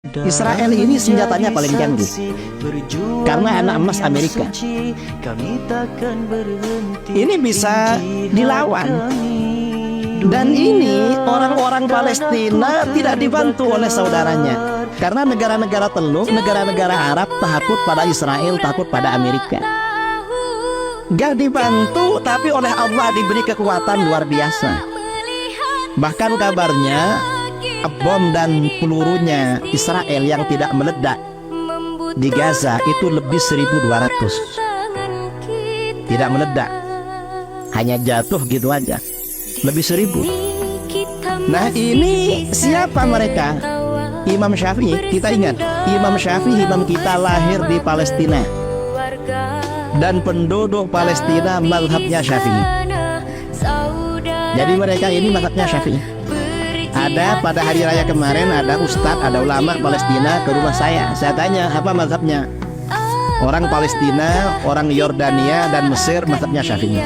Israel ini senjatanya paling canggih karena anak emas Amerika. Ini bisa dilawan. Dan ini orang-orang Palestina tidak dibantu oleh saudaranya, karena negara-negara teluk, negara-negara Arab takut pada Israel, takut pada Amerika. Gak dibantu, tapi oleh Allah diberi kekuatan luar biasa. Bahkan kabarnya bom dan pelurunya Israel yang tidak meledak di Gaza itu lebih 1.200. Tidak meledak, hanya jatuh gitu aja, lebih 1.000. Nah, ini siapa mereka? Imam Syafi'i. Kita ingat, Imam Syafi'i, imam kita lahir di Palestina, dan penduduk Palestina mazhabnya Syafi'i. Jadi mereka ini mazhabnya Syafi'i. Ada pada hari raya kemarin, ada ustadz, ada ulama Palestina ke rumah saya. Saya tanya, apa mazhabnya? Orang Palestina, orang Yordania dan Mesir mazhabnya Syafi'i.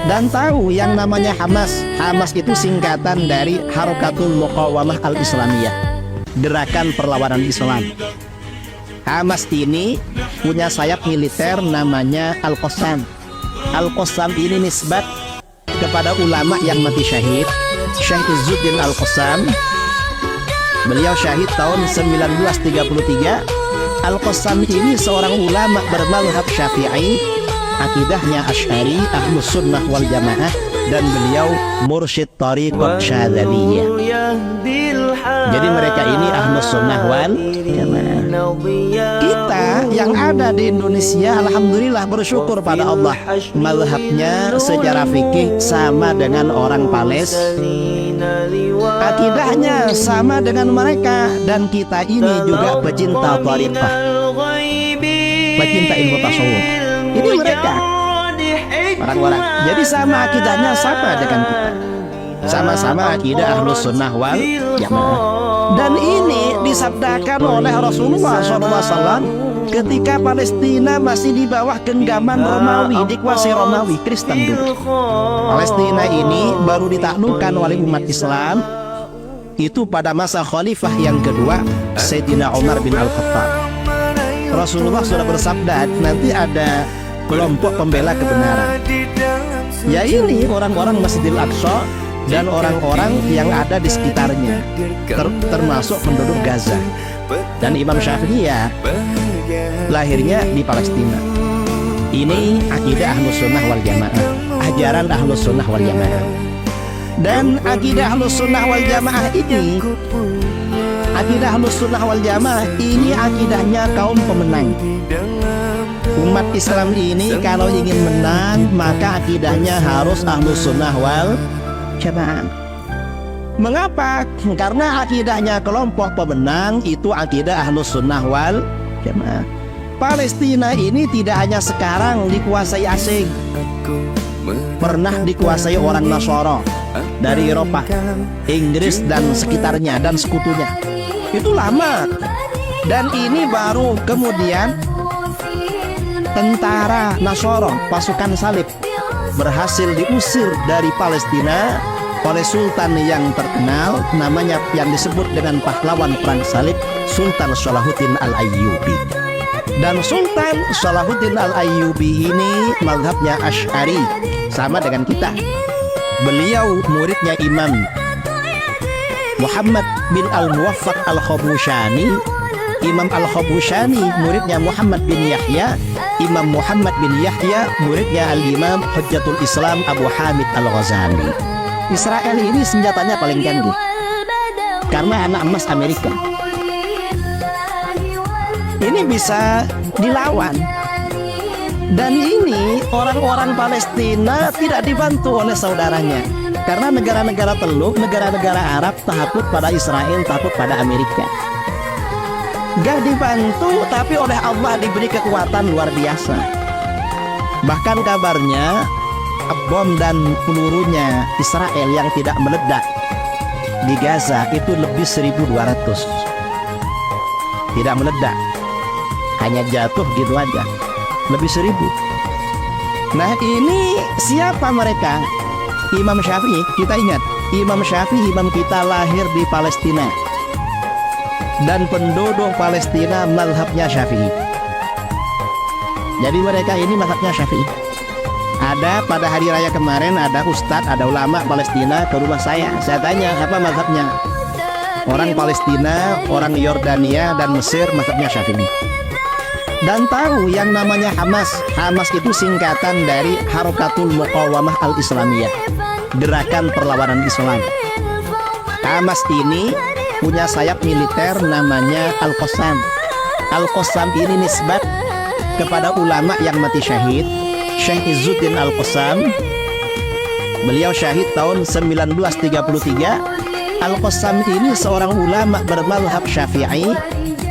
Dan tahu yang namanya Hamas. Hamas itu singkatan dari Harakatul Muqawamah Al-Islamiyah, gerakan perlawanan Islam. Hamas ini punya sayap militer namanya Al-Qassam. Al-Qassam ini nisbat kepada ulama yang mati syahid, Syekh Izzuddin Al-Qassam. Beliau syahid tahun 1933. Al-Qassam ini seorang ulama bermazhab Syafi'i, akidahnya Asy'ari, Ahlus Sunnah wal Jamaah, dan beliau mursyid Thariqah Syadzaliyah. Jadi mereka ini Ahlus Sunnah wal Jamaah. Kita yang ada di Indonesia, alhamdulillah bersyukur pada Allah, mazhabnya secara fikih sama dengan orang Palestina, akidahnya sama dengan mereka, dan kita ini juga pecinta thariqah, pecinta ilmu tasawuf. Ini mereka orang-orang. Jadi sama akidahnya, sama dengan kita, sama-sama akidah Ahlus Sunnah wal Jamaah. Dan ini disabdakan oleh Rasulullah SAW ketika Palestina masih di bawah genggaman Romawi, dikuasai Romawi, Kristen dulu. Palestina ini baru ditaklukkan oleh umat Islam itu pada masa khalifah yang kedua, Sayyidina Umar bin Al-Khattab. Rasulullah sudah bersabda, nanti ada kelompok pembela kebenaran. Ya ini orang-orang Masjidil Aqsa dan orang-orang yang ada di sekitarnya, termasuk penduduk Gaza. Dan Imam Syafi'i ya lahirnya di Palestina. Ini akidah Ahlus Sunnah wal Jamaah, ajaran Ahlus Sunnah wal Jamaah. Dan akidah Ahlus Sunnah wal Jamaah ini, akidah Ahlus Sunnah wal Jamaah ini akidahnya kaum pemenang. Umat Islam ini kalau ingin menang, maka akidahnya harus Ahlus Sunnah wal Jamaah. Mengapa? Karena akidahnya kelompok pemenang itu akidah Ahlus Sunnah wal Jamaah. Palestina ini tidak hanya sekarang dikuasai asing, pernah dikuasai orang Nasara dari Eropa, Inggris dan sekitarnya dan sekutunya. Itu lama. Dan ini baru kemudian tentara Nasara, pasukan salib, berhasil diusir dari Palestina oleh sultan yang terkenal, namanya yang disebut dengan pahlawan perang salib, Sultan Salahuddin Al-Ayyubi. Dan Sultan Salahuddin Al-Ayyubi ini mazhabnya Asy'ari, sama dengan kita. Beliau muridnya Imam Muhammad bin Al-Muwaffaq Al-Khabushani. Imam Al-Khabushani muridnya Muhammad bin Yahya. Imam Muhammad bin Yahya muridnya Al-Imam Hujjatul Islam Abu Hamid Al-Ghazali. Israel ini senjatanya paling canggih karena anak emas Amerika. Ini bisa dilawan. Dan ini orang-orang Palestina tidak dibantu oleh saudaranya, karena negara-negara teluk, negara-negara Arab takut pada Israel, takut pada Amerika. Gak dibantu, tapi oleh Allah diberi kekuatan luar biasa. Bahkan kabarnya bom dan pelurunya Israel yang tidak meledak di Gaza itu lebih 1.200. Tidak meledak, hanya jatuh gitu aja, lebih 1.000. Nah, ini siapa mereka? Imam Syafi'i. Kita ingat, Imam Syafi'i imam kita lahir di Palestina, dan penduduk Palestina mazhabnya Syafi'i. Jadi mereka ini mazhabnya Syafi'i. Ada pada hari raya kemarin ada ustadz, ada ulama Palestina ke rumah saya. Saya tanya apa mazhabnya. Orang Palestina, orang Yordania dan Mesir mazhabnya Syafi'i. Dan tahu yang namanya Hamas. Hamas itu singkatan dari Harakatul Muqawamah Al-Islamiyah, gerakan perlawanan Islam. Hamas ini punya sayap militer namanya Al-Qassam. Al-Qassam ini nisbat kepada ulama yang mati syahid, Syekh Izzuddin Al-Qassam. Beliau syahid tahun 1933. Al-Qassam ini seorang ulama bermadhab Syafi'i,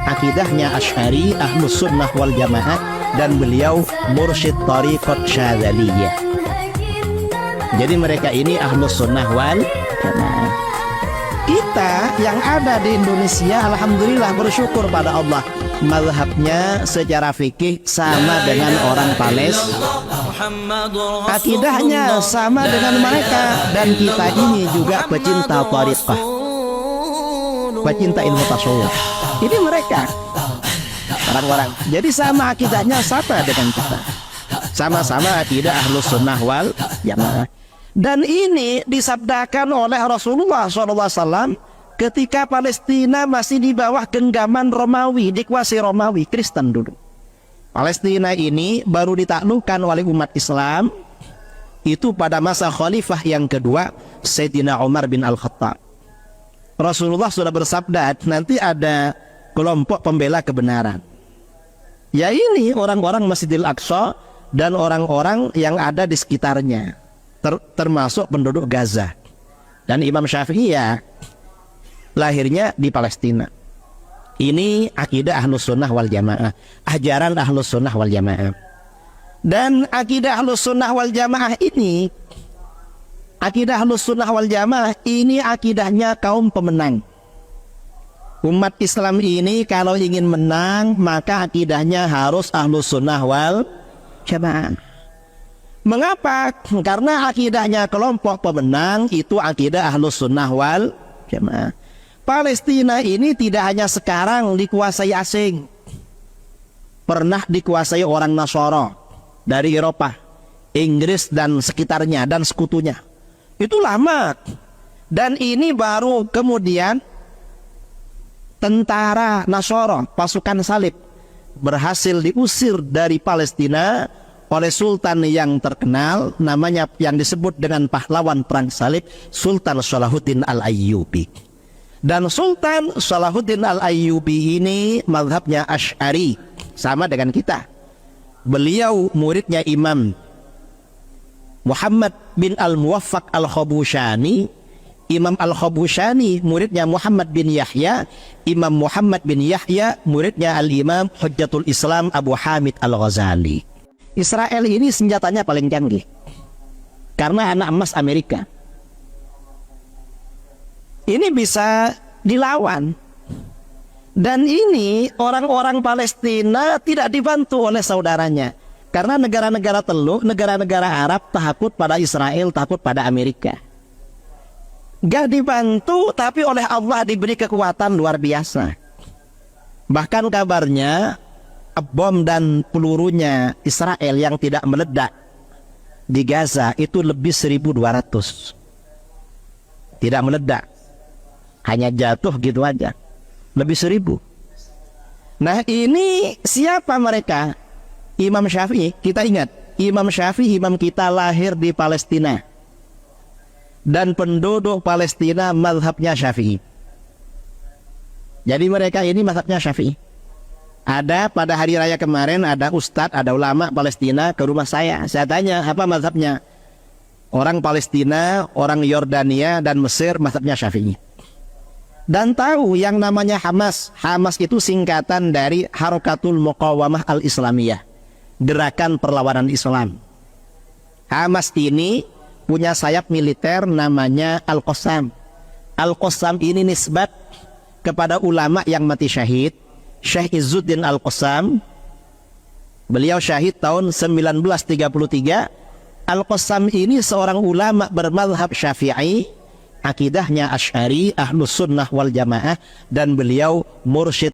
akidahnya Asy'ari, Ahlus Sunnah wal Jamaah, dan beliau mursyid Thariqat Syadzaliyah. Jadi mereka ini Ahlus Sunnah wal Jamaah. Kita yang ada di Indonesia alhamdulillah bersyukur pada Allah, mazhabnya secara fikih sama dengan orang Palestina, akidahnya sama dengan mereka, dan kita ini juga pecinta thariqah, pecinta ilmu tasawuf. Ini mereka orang-orang. Jadi sama akidahnya, sama dengan kita, sama-sama akidah Ahlus Sunnah wal Jamaah. Dan ini disabdakan oleh Rasulullah SAW ketika Palestina masih di bawah genggaman Romawi, dikuasai Romawi, Kristen dulu. Palestina ini baru ditaklukkan oleh umat Islam itu pada masa khalifah yang kedua, Sayyidina Umar bin Al-Khattab. Rasulullah sudah bersabda, nanti ada kelompok pembela kebenaran. Ya ini orang-orang Masjidil Aqsa dan orang-orang yang ada di sekitarnya, termasuk penduduk Gaza. Dan Imam Syafi'i ya lahirnya di Palestina. Ini akidah Ahlus Sunnah wal Jamaah, ajaran Ahlus Sunnah wal Jamaah. Dan akidah Ahlus Sunnah wal Jamaah ini, akidah Ahlus Sunnah wal Jamaah ini akidahnya kaum pemenang. Umat Islam ini kalau ingin menang maka akidahnya harus Ahlus Sunnah wal Jamaah. Mengapa? Karena akidahnya kelompok pemenang itu akidah Ahlus Sunnah wal Jamaah. Palestina ini tidak hanya sekarang dikuasai asing, pernah dikuasai orang Nasara dari Eropa, Inggris dan sekitarnya dan sekutunya. Itu lama. Dan ini baru kemudian tentara Nasara, pasukan salib, berhasil diusir dari Palestina oleh sultan yang terkenal, namanya yang disebut dengan pahlawan perang salib, Sultan Salahuddin Al-Ayyubi. Dan Sultan Salahuddin Al-Ayyubi ini mazhabnya Asy'ari, sama dengan kita. Beliau muridnya Imam Muhammad bin Al-Muwaffaq Al-Khabushani. Imam Al-Khabushani muridnya Muhammad bin Yahya. Imam Muhammad bin Yahya muridnya Al-Imam Hujjatul Islam Abu Hamid Al-Ghazali. Israel ini senjatanya paling canggih karena anak emas Amerika. Ini bisa dilawan. Dan ini orang-orang Palestina tidak dibantu oleh saudaranya. Karena negara-negara Teluk, negara-negara Arab takut pada Israel, takut pada Amerika. Gak dibantu, tapi oleh Allah diberi kekuatan luar biasa. Bahkan kabarnya bom dan pelurunya Israel yang tidak meledak di Gaza itu lebih 1.200. Tidak meledak, hanya jatuh gitu aja, lebih 1.000. Nah ini siapa mereka? Imam Syafi'i. Kita ingat, Imam Syafi'i, imam kita lahir di Palestina, dan penduduk Palestina mazhabnya Syafi'i. Jadi mereka ini mazhabnya Syafi'i. Ada pada hari raya kemarin ada ustadz, ada ulama Palestina ke rumah saya. Saya tanya apa mazhabnya. Orang Palestina, orang Yordania dan Mesir mazhabnya Syafi'i. Dan tahu yang namanya Hamas. Hamas itu singkatan dari Harakatul Muqawamah Al-Islamiyah, gerakan perlawanan Islam. Hamas ini punya sayap militer namanya Al-Qassam. Al-Qassam ini nisbat kepada ulama yang mati syahid, Syekh Izzuddin Al-Qassam. Beliau syahid tahun 1933. Al-Qassam ini seorang ulama bermadhab Syafi'i, akidahnya Asy'ari, Ahlus Sunnah wal Jamaah, dan beliau mursyid